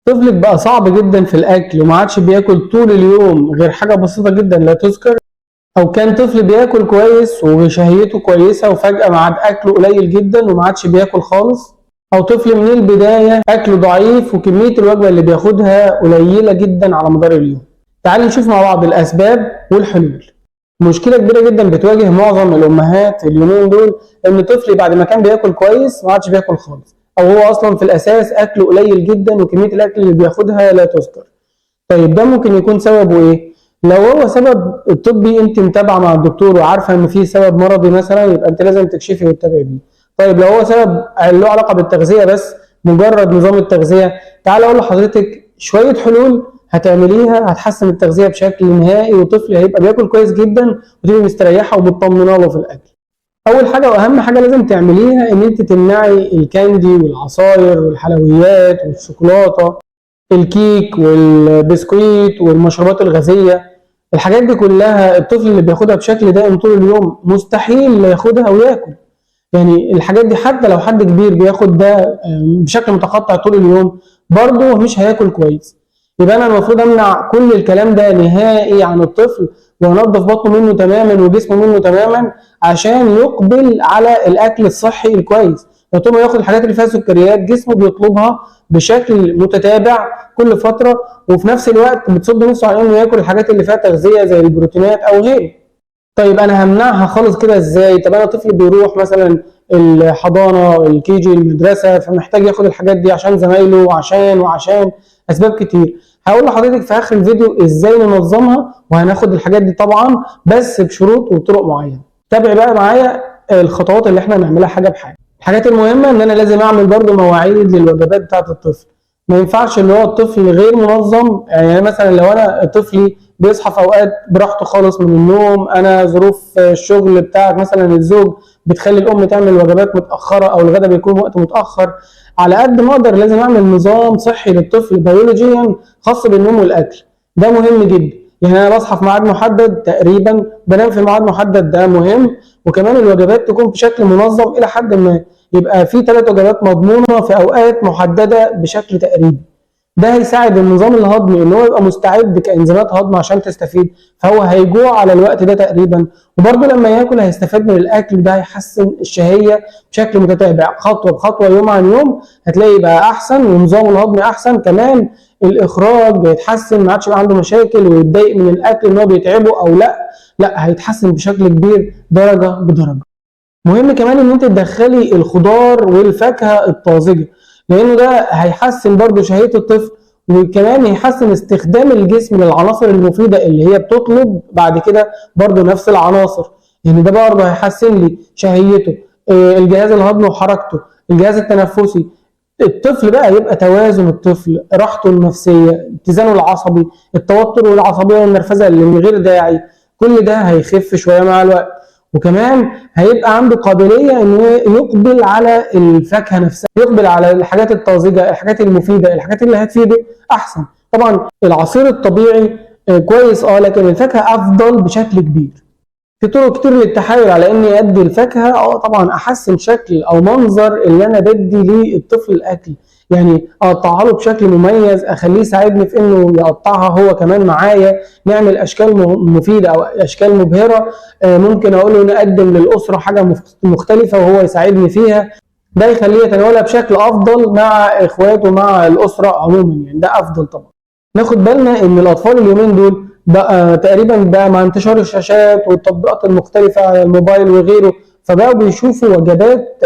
طفلك بقى صعب جدا في الاكل وما عادش بياكل طول اليوم غير حاجه بسيطه جدا لا تذكر، او كان طفل بياكل كويس وشهيته كويسه وفجاه ما عاد اكله قليل جدا وما عادش بياكل خالص، او طفل من البدايه اكله ضعيف وكميه الوجبه اللي بياخدها قليله جدا على مدار اليوم. تعالوا نشوف مع بعض الاسباب والحلول. مشكله كبيره جدا بتواجه معظم الامهات اليومين دول ان طفلي بعد ما كان بياكل كويس ما عادش بياكل خالص، او هو اصلا في الاساس اكله قليل جدا وكميه الاكل اللي بياخدها لا تذكر. طيب ده ممكن يكون سببه ايه؟ لو هو سبب الطبي انت متابعه مع الدكتور وعارفه ان في سبب مرضي مثلا، يبقى انت لازم تكشفي وتتابعي بيه. طيب لو هو سبب له علاقه بالتغذيه بس، مجرد نظام التغذيه، تعالى اقول لحضرتك شويه حلول هتعمليها هتحسن التغذيه بشكل نهائي، وطفل هيبقى بياكل كويس جدا وتبقي مستريحه ومطمنه له في الاكل. اول حاجه واهم حاجه لازم تعمليها ان انت تمنعي الكاندي والعصاير والحلويات والشوكولاته، الكيك والبسكويت والمشروبات الغازيه. الحاجات دي كلها الطفل اللي بياخدها بشكل دائم طول اليوم مستحيل ياخدها وياكل. يعني الحاجات دي حتى لو حد كبير بياخد ده بشكل متقطع طول اليوم برضه مش هياكل كويس. يبقى انا المفروض امنع كل الكلام ده نهائي عن الطفل، وانضف بطنه منه تماما وجسمه منه تماما عشان يقبل على الاكل الصحي الكويس. طول ما ياخد الحاجات اللي فيها سكريات جسمه بيطلبها بشكل متتابع كل فتره، وفي نفس الوقت بتصد نفسه على انه ياكل الحاجات اللي فيها تغذيه زي البروتينات او غيره. طيب انا همنعها خالص كده ازاي؟ طب انا طفل بيروح مثلا الحضانه الكيجي المدرسه، فمحتاج ياخد الحاجات دي عشان زمايله وعشان اسباب كتير. هقول لحضرتك في اخر الفيديو ازاي ننظمها، وهناخد الحاجات دي طبعا بس بشروط وطرق معينه. تابع بقى معايا الخطوات اللي احنا نعملها حاجه بحاجه. الحاجات المهمه ان انا لازم اعمل برضو مواعيد للوجبات بتاعه الطفل. ما ينفعش اللي هو الطفل غير منظم، يعني مثلا لو انا طفلي بيصحى في اوقات براحته خالص من النوم، انا ظروف الشغل بتاعك مثلا الزوج بتخلي الام تعمل وجبات متاخره او الغداء بيكون وقت متاخر، على قد ما اقدر لازم اعمل نظام صحي للطفل بيولوجيا خاص بالنوم والاكل. ده مهم جدا. يعني انا بصحى في ميعاد محدد تقريبا، بنام في ميعاد محدد، ده مهم. وكمان الوجبات تكون بشكل منظم الى حد ما، يبقى في 3 وجبات مضمونه في اوقات محدده بشكل تقريبي. ده هيساعد النظام الهضمي ان هو يبقى مستعد كانزيمات هضم عشان تستفيد، فهو هيجوع على الوقت ده تقريبا، وبرده لما ياكل هيستفاد من الاكل ده، هيحسن الشهيه بشكل متتابع خطوه بخطوه يوم عن يوم، هتلاقي بقى احسن ونظامه الهضمي احسن. كمان الاخراج هيتحسن، ما عادش يبقى عنده مشاكل ويتضايق من الاكل ان هو بيتعبه او لا هيتحسن بشكل كبير درجه بدرجه. مهم كمان ان انت تدخلي الخضار والفاكهه الطازجه، لانه ده هيحسن برضو شهيه الطفل، وكمان يحسن استخدام الجسم للعناصر المفيده اللي هي بتطلب بعد كده برضو نفس العناصر. يعني ده برضو هيحسن لي شهيته، الجهاز الهضمي وحركته، الجهاز التنفسي. الطفل بقى يبقى توازن الطفل، راحته النفسيه، اتزانه العصبي، التوتر والعصبيه والنرفزه اللي من غير داعي، كل ده هيخف شويه مع الوقت. وكمان هيبقى عنده قابليه انه يقبل على الفاكهه نفسها، يقبل على الحاجات الطازجه، الحاجات المفيده، الحاجات اللي هتفيده احسن. طبعا العصير الطبيعي كويس لكن الفاكهه افضل بشكل كبير. في طرق كتير للتحايل على اني ادي الفاكهه طبعا احسن شكل او منظر اللي انا بدي للطفل الاكل، يعني اقطعها له بشكل مميز، اخليه يساعدني في انه يقطعها هو كمان معايا، نعمل اشكال مفيده او اشكال مبهره. ممكن اقول له نقدم للاسره حاجه مختلفه وهو يساعدني فيها، ده يخليه يتناولها بشكل افضل مع اخواته مع الاسره عموما، يعني ده افضل طبعا. ناخد بالنا ان الاطفال اليومين دول بقى تقريبا بقى مع انتشار الشاشات والتطبيقات المختلفه على الموبايل وغيره، فبقوا بيشوفوا وجبات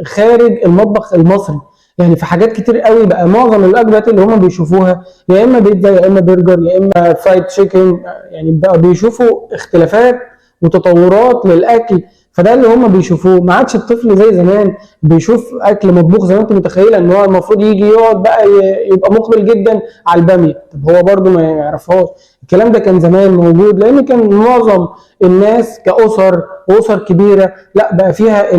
خارج المطبخ المصري. يعني في حاجات كتير قوي بقى معظم الوجبات اللي هم بيشوفوها يا اما بيتزا يا اما برجر يا اما فرايد تشيكن، يعني بقى بيشوفوا اختلافات وتطورات للاكل، فده اللي هم بيشوفوه. ما عادش الطفل زي زمان بيشوف اكل مطبوخ زي ما انت متخيله ان هو المفروض يجي يقعد بقى يبقى مقبل جدا على الباميه، طب هو برده ما يعرفهاش. الكلام ده كان زمان موجود لان كان معظم الناس كاسر واسر كبيره لا بقى فيها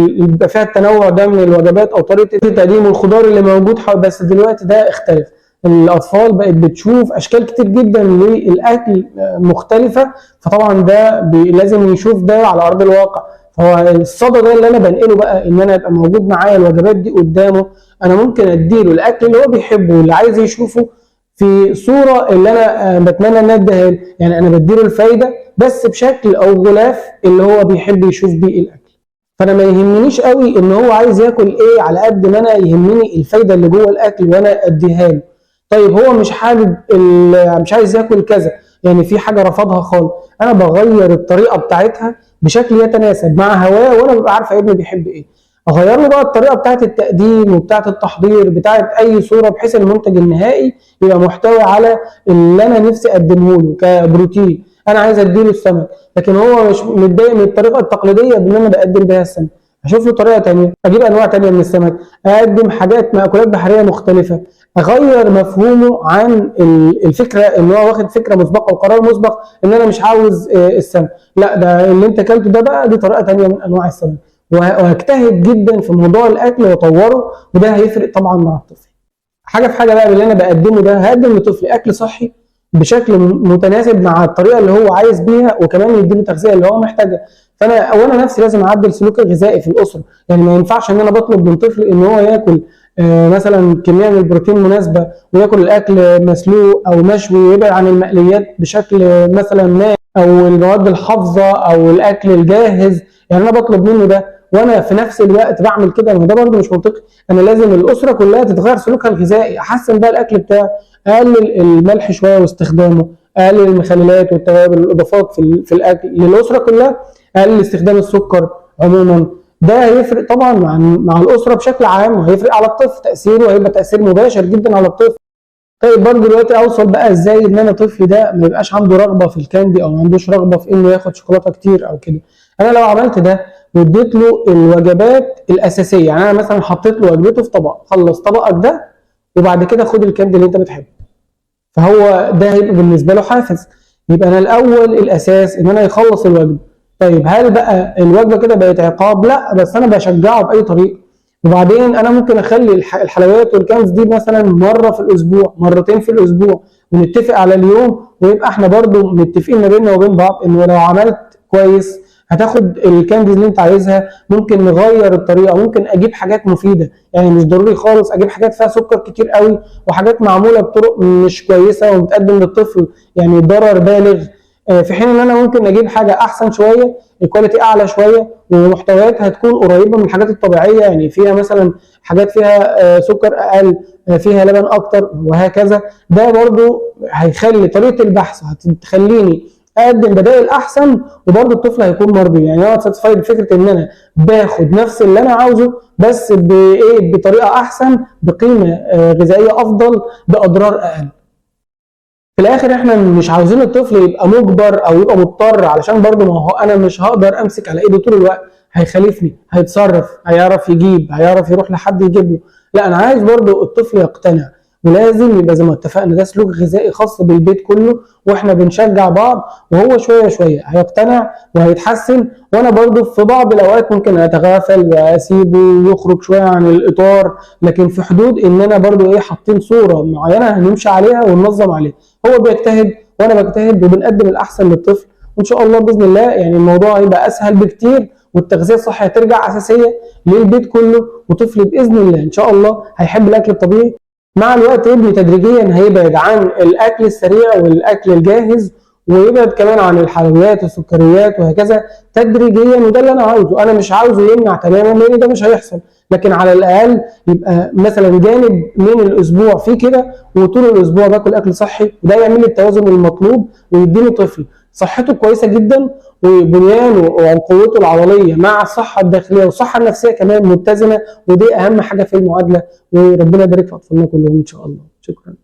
التنوع ده من الوجبات او طريقه تقديم الخضار اللي موجود بس دلوقتي ده اختلف. الاطفال بقت بتشوف اشكال كتير جدا للاكل مختلفه، فطبعا ده لازم يشوف ده على ارض الواقع. فهو الصدى ده اللي انا بنقله بقى ان انا ابقى موجود معايا الوجبات دي قدامه، انا ممكن اديله الاكل اللي هو بيحبه واللي عايز يشوفه في صوره اللي انا بتمنى انها اديها له، يعني انا بديله الفايده بس بشكل او غلاف اللي هو بيحب يشوف بيه الاكل. فانا ما يهمنيش قوي ان هو عايز ياكل ايه على قد ما انا يهمني الفايده اللي جوه الاكل وانا اديها له. طيب هو مش حابب مش عايز ياكل كذا، يعني في حاجه رفضها خالص، انا بغير الطريقه بتاعتها بشكل يتناسب مع هواه وانا ببقى عارفه ابني بيحب ايه. اغير له بقى الطريقه بتاعت التقديم وبتاعت التحضير بتاعت اي صوره بحيث المنتج النهائي يبقى محتوي على اللي انا نفسي اقدمه له كبروتين. انا عايز اديله السمك لكن هو مش متضايق من الطريقه التقليديه اللي انا بقدم بيها السمك، اشوف له طريقه ثانيه، اجيب انواع ثانيه من السمك، اقدم حاجات مأكولات بحريه مختلفه، اغير مفهومه عن الفكره ان هو واخد فكره مسبقه وقرار مسبق ان انا مش عاوز السمك، لا ده اللي انت اكلته ده بقى دي طريقه ثانيه من انواع السمك. وهجتهد جدا في موضوع الاكل واطوره، وده هيفرق طبعا مع الطفل. حاجه في حاجه بقى باللي انا بقدمه ده، هقدم لطفلي اكل صحي بشكل متناسب مع الطريقه اللي هو عايز بيها، وكمان يديله التغذيه اللي هو محتاجها. وانا نفسي لازم اعدل سلوكي الغذائي في الاسره، يعني ما ينفعش ان انا بطلب من طفل ان هو ياكل مثلا كميه من البروتين مناسبه وياكل الاكل مسلوق او مشوي ويبعد عن المقليات بشكل مثلا ما، او المواد الحافظه او الاكل الجاهز. يعني انا بطلب منه ده وانا في نفس الوقت بعمل كده، ده برضه مش منطقي. انا لازم الاسره كلها تتغير سلوكها الغذائي، احسن بقى الاكل بتاعي، اقلل الملح شويه واستخدامه، اقلل المخللات والتوابل والاضافات في الاكل للاسره كلها، اقلل استخدام السكر عموما. ده هيفرق طبعا مع الاسره بشكل عام، وهيفرق على الطفل، تاثيره هيبقى تاثير مباشر جدا على الطفل. طيب برضه دلوقتي اوصل بقى ازاي ان انا طفلي ده ما يبقاش عنده رغبه في الكاندي او ما عندوش رغبه في انه ياخد شوكولاته كتير او كده. انا لو عملت ده واديت له الوجبات الاساسيه، يعني انا مثلا حطيت له وجبته في طبق، خلص طبقك ده وبعد كده خد الكاندي اللي انت بتحبه، فهو ده هيبقى بالنسبه له حافز. يبقى انا الاول الاساس ان انا يخلص الوجبه. طيب هل بقى الوجبه كده بقت عقاب؟ لا، بس انا بشجعه باي طريقه. وبعدين انا ممكن اخلي الحلويات والكنز دي مثلا مره في الاسبوع، مرتين في الاسبوع، ونتفق على اليوم، ويبقى احنا برضو متفقين ما بيننا وبين بعض انه لو عملت كويس هتاخد الكانديز اللي انت عايزها. ممكن نغير الطريقه، ممكن اجيب حاجات مفيده، يعني مش ضروري خالص اجيب حاجات فيها سكر كتير قوي وحاجات معموله بطرق مش كويسه وبتقدم للطفل يعني ضرر بالغ، في حين ان انا ممكن اجيب حاجه احسن شويه، الكواليتي اعلى شويه، ومحتوياتها هتكون قريبه من الحاجات الطبيعيه، يعني فيها مثلا حاجات فيها سكر اقل، فيها لبن اكتر وهكذا. ده برضو هيخلي طريقه البحث هتخليني اقدم بدائل احسن، وبرضه الطفل هيكون مرضي. يعني انا ساتسفايد بفكره ان انا باخد نفس اللي انا عاوزه بس بايه، بطريقه احسن، بقيمه غذائيه افضل، باضرار اقل. في الاخر احنا مش عاوزين الطفل يبقى مجبر او يبقى مضطر، علشان برضه ما هو انا مش هقدر امسك على ايده طول الوقت، هيخالفني، هيتصرف، هيعرف يجيب، هيعرف يروح لحد يجيب له. لا، انا عايز برضه الطفل يقتنع، ولازم يبقى زي ما اتفقنا ده سلوك غذائي خاص بالبيت كله، واحنا بنشجع بعض، وهو شويه شويه هيقتنع وهيتحسن. وانا برضو في بعض الاوقات ممكن اتغافل واسيبه يخرج شويه عن الاطار، لكن في حدود ان انا برضو ايه، حاطين صوره معينه هنمشي عليها وننظم عليها. هو بيجتهد وانا بجتهد وبنقدم الاحسن للطفل، وان شاء الله باذن الله يعني الموضوع هيبقى اسهل بكتير، والتغذيه الصحيه هترجع اساسيه للبيت كله، وطفلي باذن الله ان شاء الله هيحب الاكل الطبيعي. مع الوقت ابني تدريجيا هيبعد عن الاكل السريع والاكل الجاهز، ويبعد كمان عن الحلويات والسكريات وهكذا تدريجيا، وده اللي انا عاوزه. انا مش عاوزه يمنع تماما لان ده مش هيحصل، لكن على الاقل يبقى مثلا جانب من الاسبوع فيه كده، وطول الاسبوع باكل اكل صحي، وده يعمل لي التوازن المطلوب ويديني طفل صحته كويسه جدا، وبنيانه وقوته العضليه مع الصحه الداخليه والصحه النفسيه كمان متزنه، ودي اهم حاجه في المعادله. وربنا يبارك في اطفالنا كلهم ان شاء الله. شكرا.